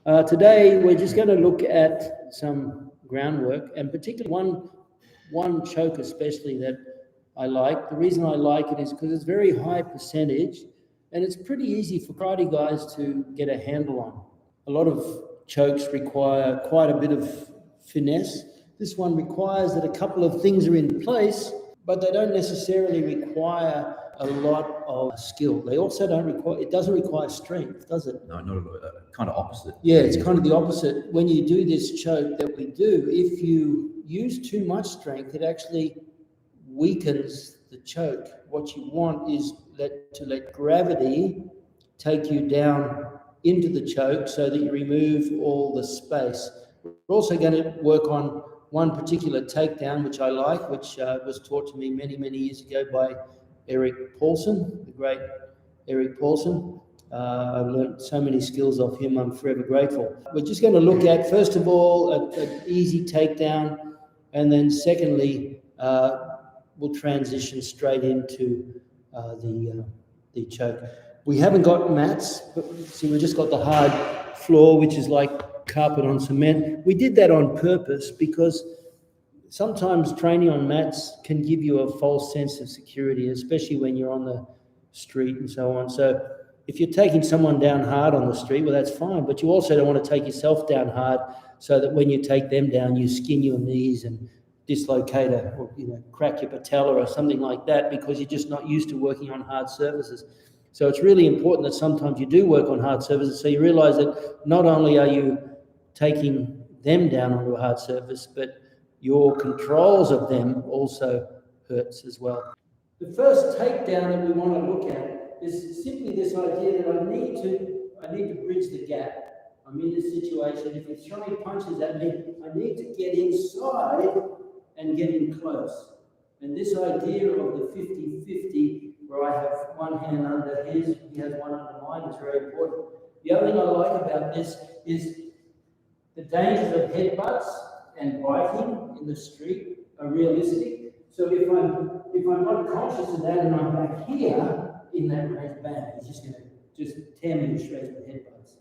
Today, we're just going to look at some groundwork, and particularly one choke especially that I like. The reason I like it is because it's very high percentage, and it's pretty easy for karate guys to get a handle on. A lot of chokes require quite a bit of finesse. This one requires that a couple of things are in place, but they don't necessarily require a lot of skill. They also don't require, it doesn't require strength, does it? No, not at all. Kind of opposite. Yeah, it's kind of the opposite. When you do this choke that we do, if you use too much strength, it actually weakens the choke. What you want is to let gravity take you down into the choke so that you remove all the space. We're also going to work on one particular takedown, which I like, which was taught to me many, many years ago by Eric Paulson, the great Eric Paulson. I've learned so many skills off him, I'm forever grateful. We're just going to look at, first of all, an easy takedown, and then secondly, we'll transition straight into the choke. We haven't got mats, but see, we've just got the hard floor, which is like carpet on cement. We did that on purpose because sometimes training on mats can give you a false sense of security, especially when you're on the street and so on. So if you're taking someone down hard on the street, well, that's fine, but you also don't want to take yourself down hard so that when you take them down, you skin your knees and dislocate or crack your patella or something like that because you're just not used to working on hard surfaces. So it's really important that sometimes you do work on hard surfaces so you realize that not only are you taking them down onto a hard surface, but your controls of them also hurts as well. The first takedown that we want to look at is simply this idea that I need to bridge the gap. I'm in this situation. If you're throwing punches at me, I need to get inside and get in close. And this idea of the 50-50, where I have one hand under his, he has one under mine, is very important. The other thing I like about this is the dangers of headbutts and biting in the street are realistic. So if I'm not conscious of that and I'm back here in that range, bang, he's just going to tear me to shreds with headbutts.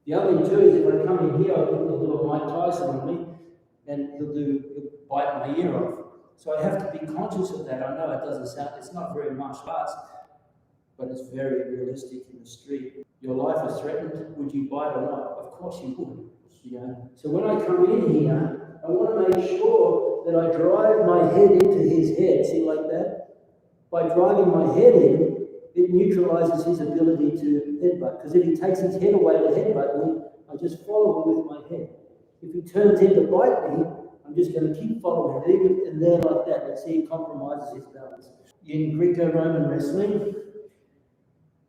The other thing too is if I come in here, I'll put a little Mike Tyson on me, and he'll bite my ear off. So I have to be conscious of that. I know it doesn't sound, it's not very martial arts, but it's very realistic in the street. Your life is threatened. Would you bite or not? Of course you would. So when I come in here, I want to make sure that I drive my head into his head. See, like that? By driving my head in, it neutralizes his ability to headbutt. Because if he takes his head away to headbutt me, I just follow him with my head. If he turns in to bite me, I'm just going to keep following him, and there like that. Let's see, he compromises his balance. In Greco-Roman wrestling,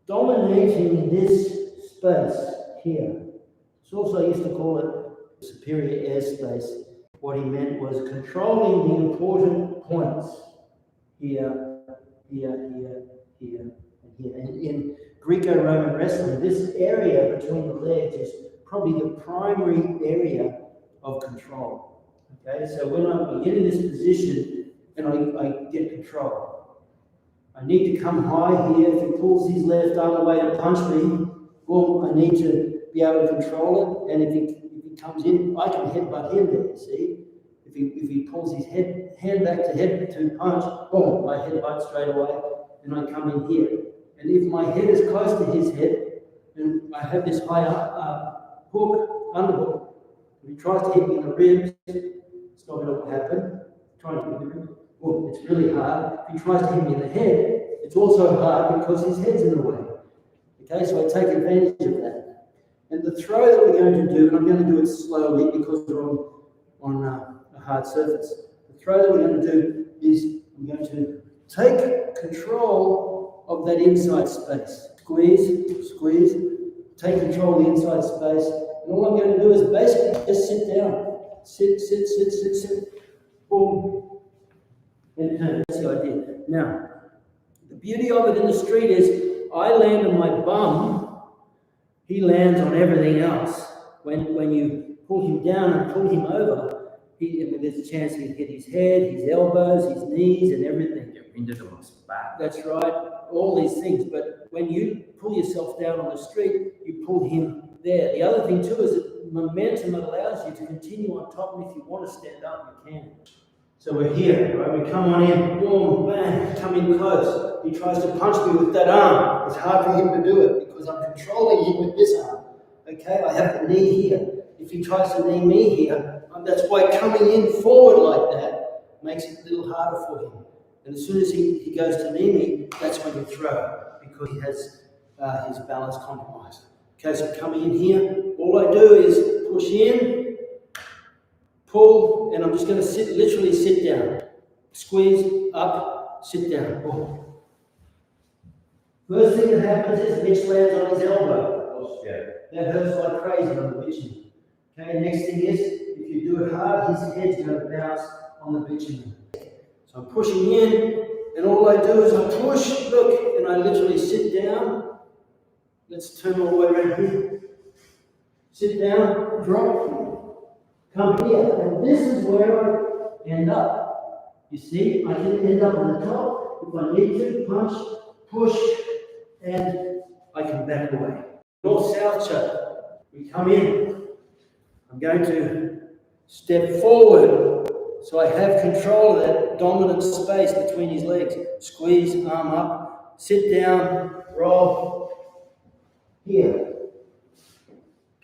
dominating this space here. So also I used to call it superior airspace. What he meant was controlling the important points here, here, here, here, and here. And in Greco-Roman wrestling, this area between the legs is probably the primary area of control. Okay, so when I get in this position and I get control, I need to come high here. If he pulls his left arm away to punch me, well, I need to be able to control it. And if he comes in, I can headbutt him there, see? If he pulls his hand back to punch, boom, I headbutt straight away, and I come in here. And if my head is close to his head, and I have this high underhook, if he tries to hit me in the ribs, it's not going to happen. Trying to hit me in the ribs, well, it's really hard. If he tries to hit me in the head, it's also hard because his head's in the way. Okay, so I take advantage of that. And the throw that we're going to do, and I'm going to do it slowly because we're on a hard surface. The throw that we're going to do is I'm going to take control of that inside space. Squeeze, squeeze, take control of the inside space. And all I'm going to do is basically just sit down. Sit. Boom. And turn. That's the idea. Now, the beauty of it in the street is I land on my bum, he lands on everything else. When you pull him down and pull him over, there's a chance he'll hit his head, his elbows, his knees, and everything. Into the back. That's right, all these things. But when you pull yourself down on the street, you pull him there. The other thing too is that momentum that allows you to continue on top, and if you want to stand up, you can. So we're here, right? We come on in, boom, bang, come in close. He tries to punch me with that arm. It's hard for him to do it because I'm controlling him with this arm. Okay, I have the knee here. If he tries to knee me here, that's why coming in forward like that makes it a little harder for him. And as soon as he goes to knee me, that's when you throw, because he has his balance compromised. Okay, so coming in here, all I do is push in, pull, and I'm just going to literally sit down. Squeeze, up, sit down. Boom. First thing that happens is Mitch lands on his elbow. Yeah. That hurts like crazy on the bitumen. Okay, next thing is, if you do it hard, his head's going to bounce on the bitumen. So I'm pushing in, and all I do is I push, look, and I literally sit down. Let's turn all the way around here. Sit down, drop, come here, and this is where I end up. You see, I can end up on the top if I need to, punch, push, and I can back away. North-south choke. We come in. I'm going to step forward so I have control of that dominant space between his legs. Squeeze, arm up, sit down, roll, here.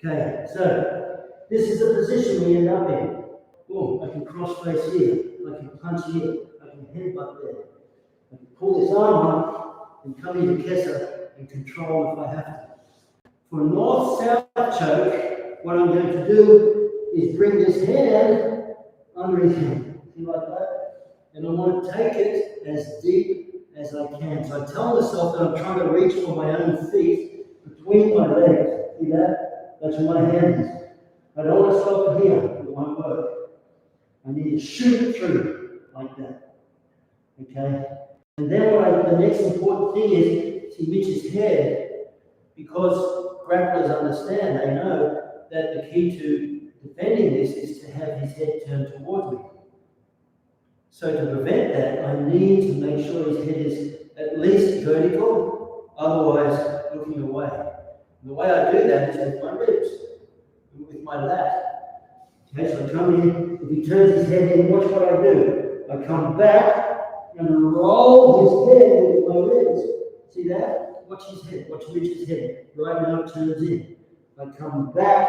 Okay, so this is the position we end up in. Boom, I can cross face here, I can punch here, I can headbutt there. I can pull this arm up and come into Kesa and control if I have to. For north-south choke, what I'm going to do is bring this hand under his hand. See, like that? And I want to take it as deep as I can. So I tell myself that I'm trying to reach for my own feet between my legs. See that? That's where my hand is. I don't want to stop here. It won't work. I need to shoot it through like that. Okay? And then the next important thing is to reach his head, because grapplers understand, they know that the key to defending this is to have his head turned towards me. So to prevent that, I need to make sure his head is at least vertical, otherwise looking away. And the way I do that is with my ribs, with my lat. Okay, so I come in, if he turns his head in, watch what I do. I come back and roll his head with my ribs. See that? Watch his head, watch Rich's head. Right now it turns in. I come back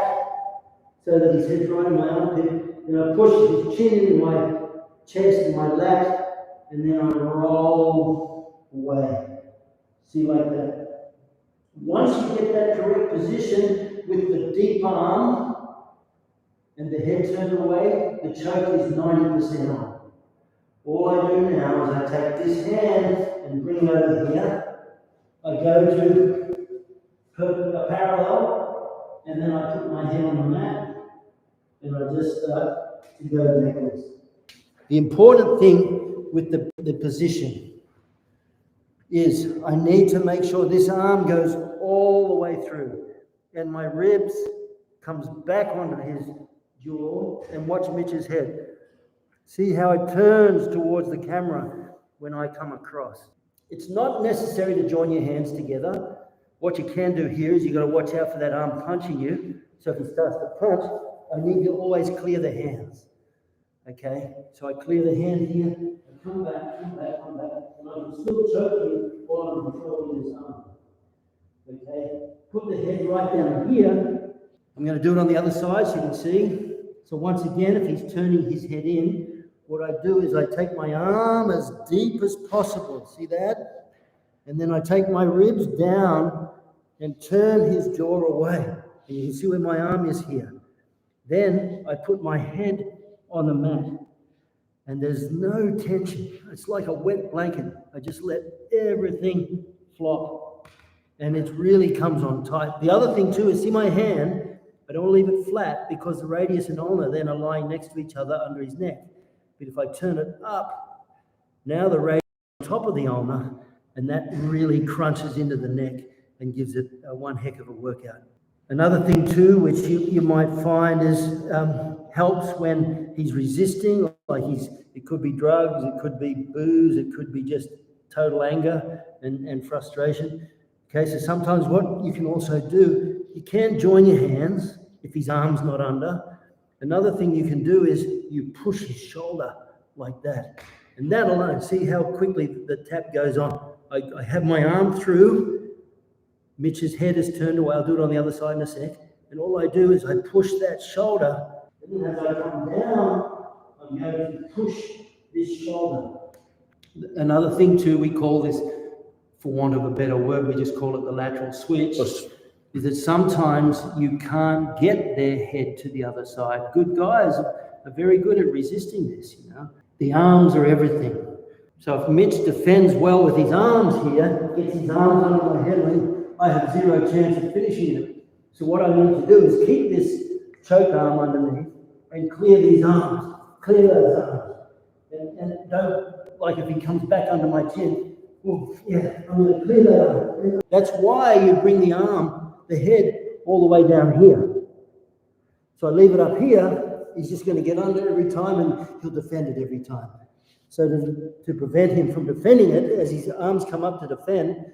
so that his head's right in my armpit, and I push his chin into my chest and my lat, and then I roll away. See, like that. Once you get that correct position with the deep arm and the head turned away, the choke is 90% on. All I do now is I take this hand and bring it over here. I go to a parallel, and then I put my head on the mat, and I just start to go backwards. The important thing with the position is I need to make sure this arm goes all the way through, and my ribs comes back onto his jaw, and watch Mitch's head. See how it turns towards the camera when I come across. It's not necessary to join your hands together. What you can do here is you've got to watch out for that arm punching you. So if he starts to punch, I need to always clear the hands. Okay? So I clear the hand here, and come back, and I'm still choking while I'm controlling his arm. Okay? Put the head right down here. I'm going to do it on the other side so you can see. So once again, if he's turning his head in, what I do is I take my arm as deep as possible. See that? And then I take my ribs down and turn his jaw away. And you can see where my arm is here. Then I put my head on the mat. And there's no tension. It's like a wet blanket. I just let everything flop. And it really comes on tight. The other thing too is, see my hand? I don't leave it flat because the radius and ulna then are lying next to each other under his neck. But if I turn it up, now the radius is on top of the ulna, and that really crunches into the neck and gives it one heck of a workout. Another thing too, which you might find is helps when he's resisting, like it could be drugs, it could be booze, it could be just total anger and frustration. Okay, so sometimes what you can also do, you can join your hands if his arm's not under. Another thing you can do is you push his shoulder like that. And that alone, see how quickly the tap goes on. I have my arm through, Mitch's head is turned away, I'll do it on the other side in a sec. And all I do is I push that shoulder, and then as I come down, I'm going to push this shoulder. Another thing too, we call this, for want of a better word, we just call it the lateral switch, is that sometimes you can't get their head to the other side. Good guys are very good at resisting this, you know. The arms are everything. So if Mitch defends well with his arms here, gets his arms under my head, I have zero chance of finishing it. So what I need to do is keep this choke arm underneath and clear these arms, clear those arms. And don't, like if he comes back under my chin, oh, yeah, I'm going to clear that arm. That's why you bring the arm, the head, all the way down here. So I leave it up here, he's just going to get under every time and he'll defend it every time. So to prevent him from defending it, as his arms come up to defend,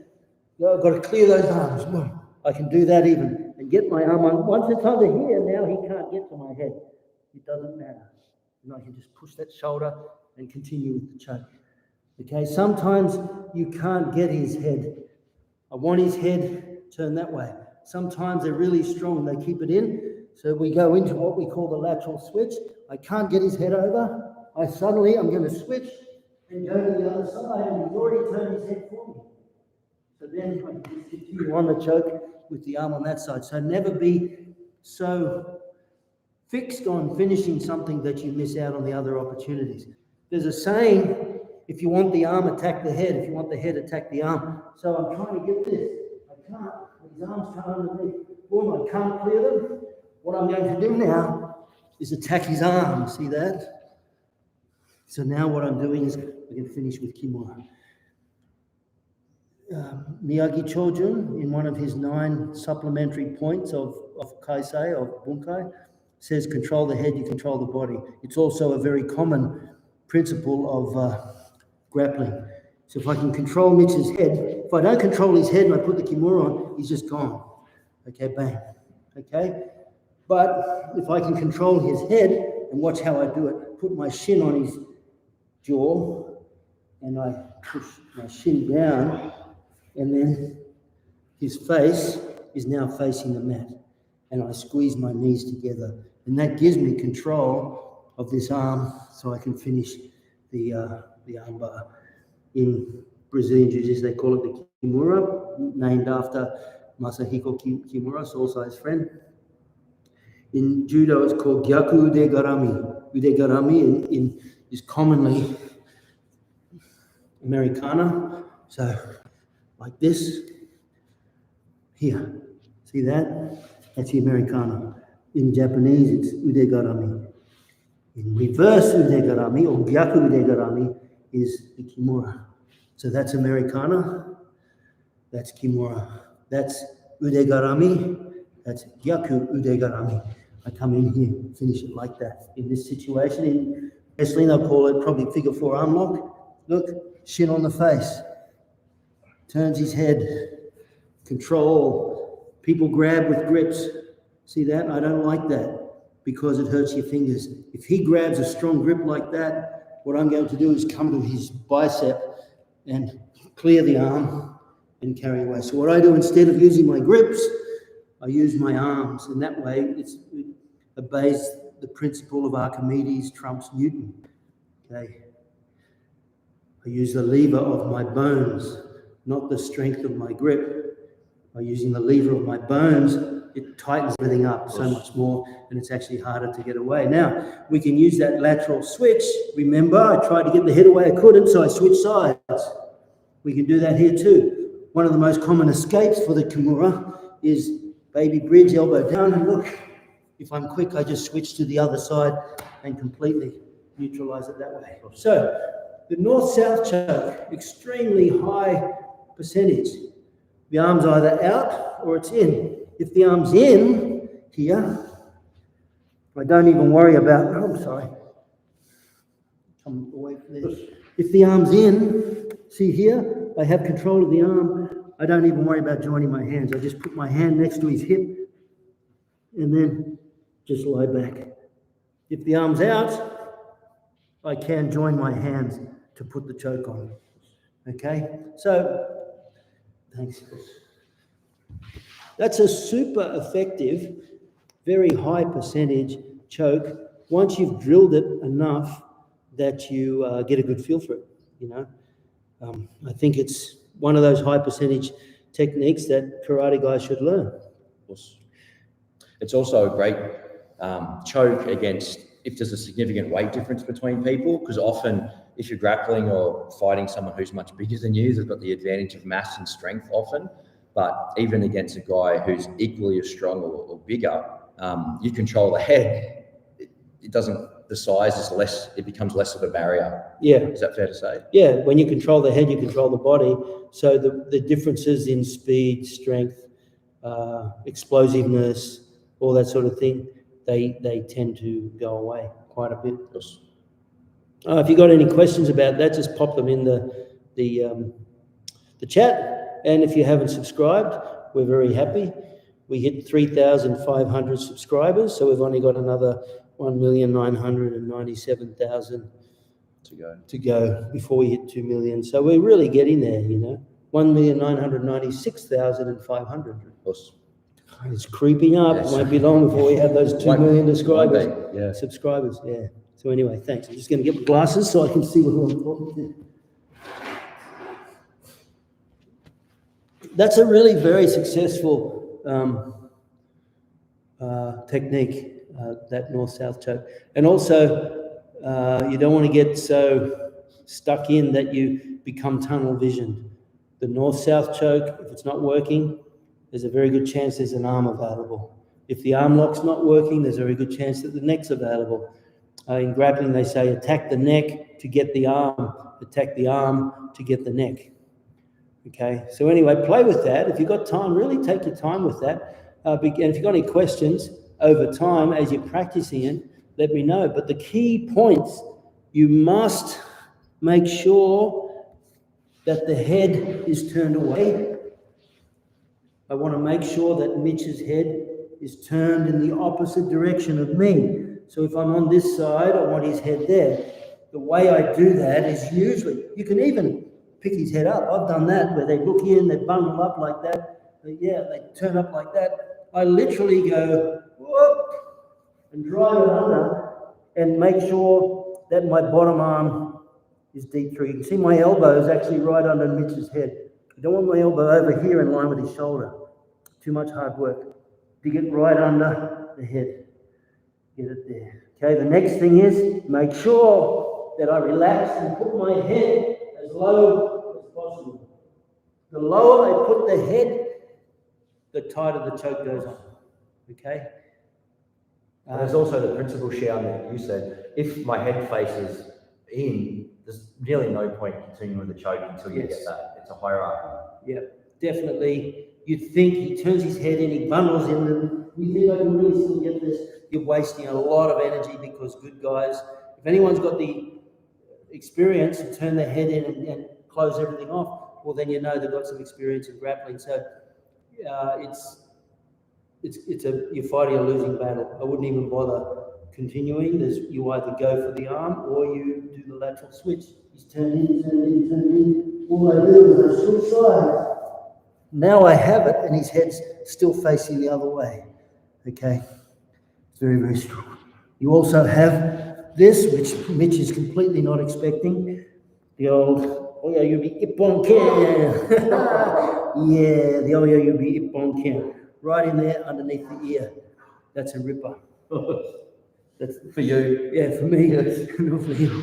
I've got to clear those arms. I can do that even, and get my arm on. Once it's under here, now he can't get to my head. It doesn't matter. And I can just push that shoulder and continue with the choke. Okay, sometimes you can't get his head. I want his head turned that way. Sometimes they're really strong, they keep it in. So we go into what we call the lateral switch. I can't get his head over. I'm going to switch and go to the other side, and he's already turned his head for me. So then I can just continue on the choke with the arm on that side. So never be so fixed on finishing something that you miss out on the other opportunities. There's a saying, if you want the arm, attack the head. If you want the head, attack the arm. So I'm trying to get this. I can't. His arms come underneath. Boom, I can't clear them. What I'm going to do now is attack his arm. See that? So now what I'm doing is I can finish with Kimura. Miyagi Chojun, in one of his 9 supplementary points of Kaisei, of Bunkai, says control the head, you control the body. It's also a very common principle of grappling. So if I can control Mitch's head, if I don't control his head and I put the Kimura on, he's just gone. Okay, bang. Okay? But if I can control his head, and watch how I do it, put my shin on his jaw, and I push my shin down, and then his face is now facing the mat, and I squeeze my knees together, and that gives me control of this arm, so I can finish the armbar. In Brazilian Jiu-Jitsu, they call it the Kimura, named after Masahiko Kimura, Sosai's friend. In Judo, it's called Gyaku Udegarami. Udegarami is commonly Americana, so like this, here, see that? That's the Americana. In Japanese, it's Udegarami. In reverse Udegarami, or Gyaku Udegarami, is the Kimura. So that's Americana, that's Kimura. That's Udegarami, that's Gyaku Udegarami. I come in here, finish it like that. In this situation, in wrestling, they'll call it probably figure 4 arm lock. Look, shin on the face. Turns his head. Control. People grab with grips. See that? I don't like that because it hurts your fingers. If he grabs a strong grip like that, what I'm going to do is come to his bicep and clear the arm and carry away. So what I do, instead of using my grips, I use my arms, and that way it obeys the principle of Archimedes trumps Newton. Okay. I use the lever of my bones, not the strength of my grip. By using the lever of my bones, it tightens everything up so much more, and it's actually harder to get away. Now, we can use that lateral switch. Remember, I tried to get the head away, I couldn't, so I switched sides. We can do that here too. One of the most common escapes for the Kimura is baby bridge, elbow down, and look, if I'm quick, I just switch to the other side and completely neutralize it that way. So, the north-south choke, extremely high percentage. The arm's either out or it's in. If the arm's in here, I don't even worry about, come away from this. If the arm's in, see here, I have control of the arm. I don't even worry about joining my hands. I just put my hand next to his hip and then just lie back. If the arm's out, I can join my hands to put the choke on. Okay, so thanks. That's a super effective, very high percentage choke once you've drilled it enough that you get a good feel for it, you know. I think it's one of those high percentage techniques that karate guys should learn. It's also a great choke against if there's a significant weight difference between people, because often if you're grappling or fighting someone who's much bigger than you, they've got the advantage of mass and strength often. But even against a guy who's equally as strong or bigger, you control the head. It doesn't. The size is less. It becomes less of a barrier. Yeah. Is that fair to say? Yeah. When you control the head, you control the body. So the differences in speed, strength, explosiveness, all that sort of thing, they tend to go away quite a bit. Yes. If you got any questions about that, just pop them in the chat. And if you haven't subscribed, we're very happy. We hit 3,500 subscribers, so we've only got another 1,997,000 to go before we hit 2 million. So we're really getting there, you know. 1,996,500. Yes. It's creeping up. Yes. It won't be long before we have those 2 million subscribers. Yeah. Subscribers, yeah. So anyway, thanks. I'm just going to get my glasses so I can see who I'm talking to. That's a really very successful technique, that north-south choke. And also, you don't want to get so stuck in that you become tunnel visioned. The north-south choke, if it's not working, there's a very good chance there's an arm available. If the arm lock's not working, there's a very good chance that the neck's available. In grappling, they say attack the neck to get the arm, attack the arm to get the neck. Okay, so anyway, play with that. If you've got time, really take your time with that. And if you've got any questions over time as you're practicing it, let me know. But the key points, you must make sure that the head is turned away. I want to make sure that Mitch's head is turned in the opposite direction of me. So if I'm on this side, I want his head there. The way I do that is usually, you can even pick his head up. I've done that where they look in, they bundle up like that. They turn up like that. I literally go, whoop, and drive it under and make sure that my bottom arm is deep through. You can see my elbow is actually right under Mitch's head. I don't want my elbow over here in line with his shoulder. Too much hard work. Dig it right under the head. Get it there. Okay, the next thing is make sure that I relax and put my head as low as possible. The lower I put the head, the tighter the choke goes on. Okay? There's also the principle, Xiao, that you said, if my head faces in, there's really no point continuing with the choke until you get that. It's a hierarchy. Yeah, definitely. You think he turns his head in, he bundles in, and you think I can really still get this. You're wasting a lot of energy because good guys, if anyone's got the experience to turn their head in and close everything off, well, then you know they've got some experience in grappling. So you're fighting a losing battle. I wouldn't even bother continuing. You either go for the arm or you do the lateral switch. He's turned in, turned in, turned in. All I do is I switch sides. Now I have it, and his head's still facing the other way. Okay, it's very, very strong. You also have this, which Mitch is completely not expecting. The old Oyayubi Ippon Ken. Yeah, the Oyayubi Ippon Ken. Right in there underneath the ear. That's a ripper. That's For you. Yeah, for me. Not for you.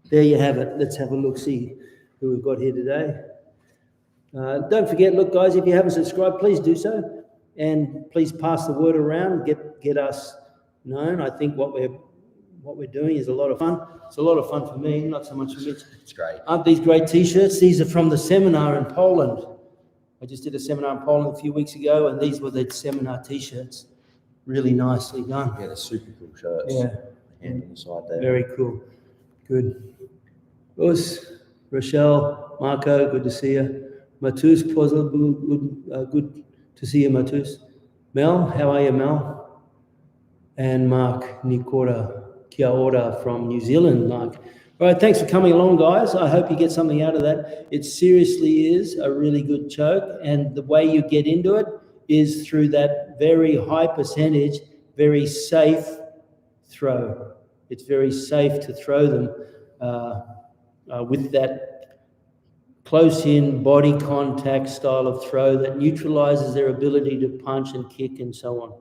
There you have it. Let's have a look, see who we've got here today. Don't forget, look, guys, if you haven't subscribed, please do so. And please pass the word around, get us known. I think what we're doing is a lot of fun. It's a lot of fun for me, not so much for Mitch. It's great. Aren't these great T-shirts? These are from the seminar in Poland. I just did a seminar in Poland a few weeks ago, and these were the seminar T-shirts. Really nicely done. Yeah, they're super cool shirts. Yeah. Hand on the side there. Very cool. Good. Us, Rochelle, Marco, good to see you. Matus, good to see you, Matus. Mel, how are you, Mel? And Mark Nikora, kia ora from New Zealand, Mark. All right, thanks for coming along, guys. I hope you get something out of that. It seriously is a really good choke, and the way you get into it is through that very high percentage, very safe throw. It's very safe to throw them with that close-in body contact style of throw that neutralizes their ability to punch and kick and so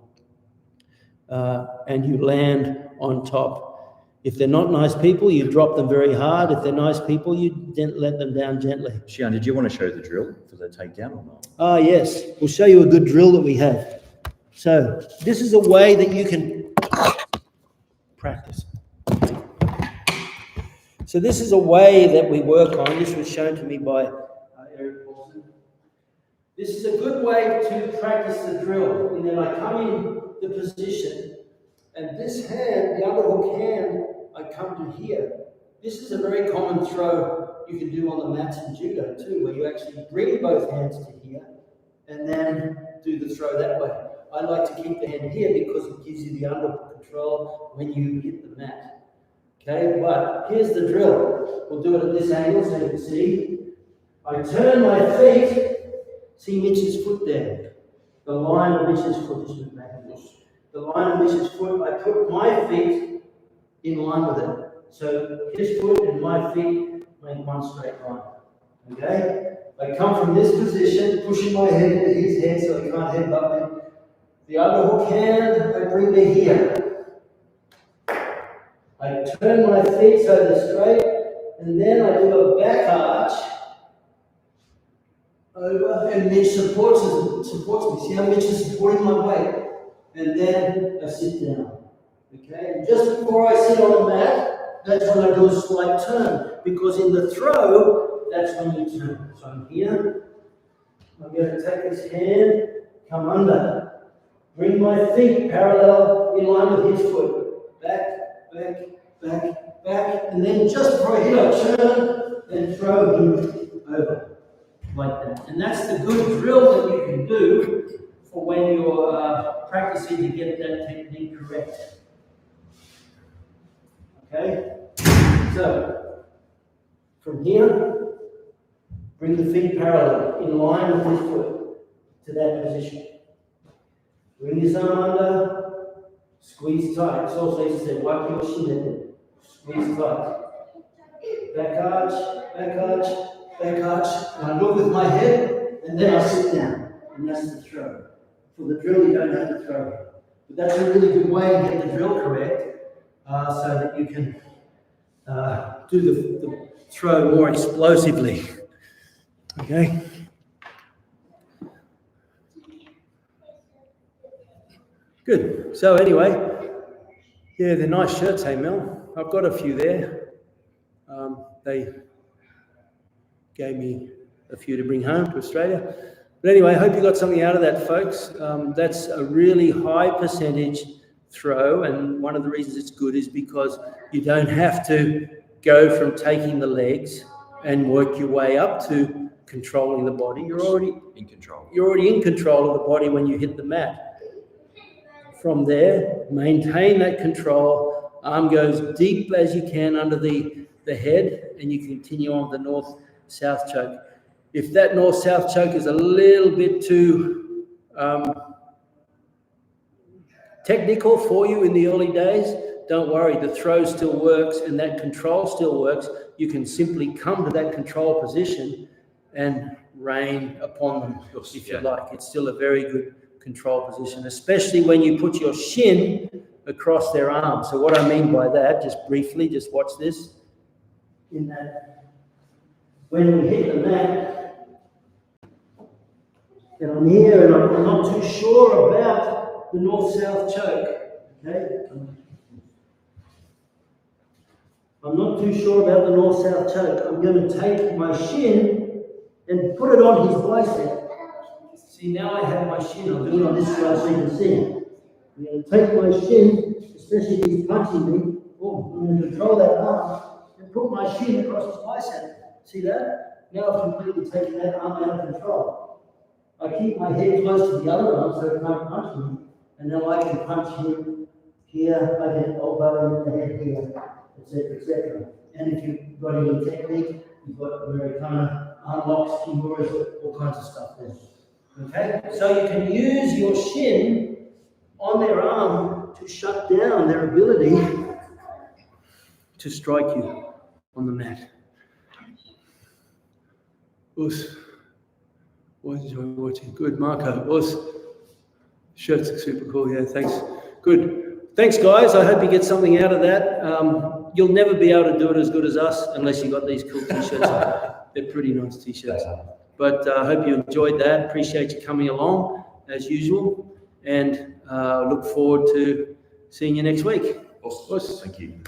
on. And you land on top. If they're not nice people, you drop them very hard. If they're nice people, you let them down gently. Shian, did you want to show the drill for the takedown or not? Ah, yes. We'll show you a good drill that we have. So this is a way that you can practice. So this is a way that we work on. This was shown to me by Eric Paulson. This is a good way to practice the drill. And then I come in the position, and this hand, the underhook hand, I come to here. This is a very common throw you can do on the mats in judo too, where you actually bring both hands to here and then do the throw that way. I like to keep the hand here because it gives you the underhook control when you hit the mat. Okay, but here's the drill. We'll do it at this angle so you can see. I turn my feet. See Mitch's foot there. The line of Mitch's foot. Just move back a bit. The line of Mitch's foot, I put my feet in line with it. So his foot and my feet make one straight line. Okay? I come from this position, pushing my head into his head so he can't headbutt me. The underhook hand, I bring to here. I turn my feet so they're straight, and then I do a back arch over, and Mitch supports me. See how Mitch is supporting my weight? And then I sit down. Okay? And just before I sit on the mat, that's when I do a slight turn. Because in the throw, that's when you turn. So I'm here. I'm going to take this hand, come under. Bring my feet parallel in line with his foot. Back, back, back, back. And then just before I hit, I turn and throw him over. Like that. And that's the good drill that you can do for when you're practicing to get that technique correct. Okay? So, from here, bring the feet parallel, in line with his foot, to that position. Bring this arm under, squeeze tight. It's also used to say, wipe your shin in. Squeeze tight. Back arch, back arch, back arch. And I look with my head, and then I sit down. And that's the throw. For the drill, you don't have to throw. But that's a really good way to get the drill correct, so that you can do the throw more explosively. Okay? Good. So anyway, yeah, they're nice shirts, hey Mel. I've got a few there. They gave me a few to bring home to Australia. But anyway, I hope you got something out of that, folks. That's a really high percentage throw, and one of the reasons it's good is because you don't have to go from taking the legs and work your way up to controlling the body. You're already in control. You're already in control of the body when you hit the mat. From there, maintain that control. Arm goes deep as you can under the head, and you continue on the north-south choke. If that north-south choke is a little bit too technical for you in the early days, don't worry, the throw still works and that control still works. You can simply come to that control position and rain upon them if you like. It's still a very good control position, especially when you put your shin across their arm. So what I mean by that, just briefly, just watch this. In that, when we hit the mat, and I'm here and I'm not too sure about the north-south choke, okay? I'm not too sure about the north-south choke. I'm going to take my shin and put it on his bicep. See, now I have my shin. I'll do it on this side so you can see it. I'm going to take my shin, especially if he's punching me. Oh, I'm going to control that arm and put my shin across his bicep. See that? Now I've completely taken that arm out of control. I keep my head close to the other arm so it can't punch me, and then I can punch him here, I can elbow in the head here, etc., etc. And if you've got any technique, you've got Americana, arm locks, kimuras, all kinds of stuff there. Okay, so you can use your shin on their arm to shut down their ability to strike you on the mat. Us. What enjoy watching? Good, Marco. Us. Shirts are super cool. Yeah, thanks. Good. Thanks, guys. I hope you get something out of that. You'll never be able to do it as good as us unless you got these cool t-shirts. They're pretty nice t-shirts. But I hope you enjoyed that. Appreciate you coming along as usual, and look forward to seeing you next week. Awesome. Thank you.